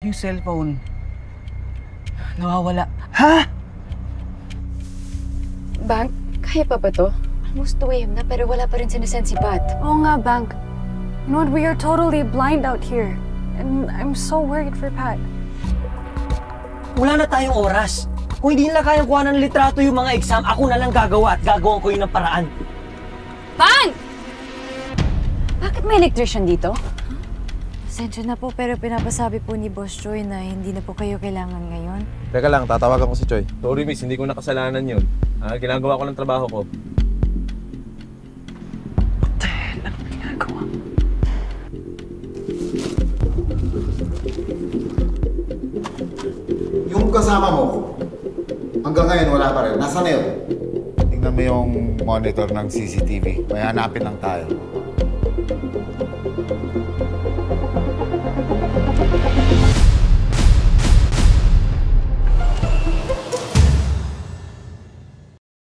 Yung cellphone. Nawawala. Ha? Bank, kaya pa ba to? Almost 2 AM na pero wala pa rin sinisend si Pat. Oo nga, Bank. You know what? We are totally blind out here. And I'm so worried for Pat. Wala na tayong oras. Kung hindi nila kayang kuha ng litrato yung mga exam, ako na lang gagawa at gagawin ko yun ng paraan. Bank! Bakit may electrician dito? Pasensya na po, pero pinapasabi po ni Boss Choi na hindi na po kayo kailangan ngayon. Teka lang, tatawagan ko si Choi. Sorry miss, hindi ko nakasalanan yun. Ginagawa ko ng trabaho ko. Yung kasama mo, hanggang ngayon wala pa rin. Nasaan na yun? Tingnan mo yung monitor ng CCTV. May hanapin lang tayo.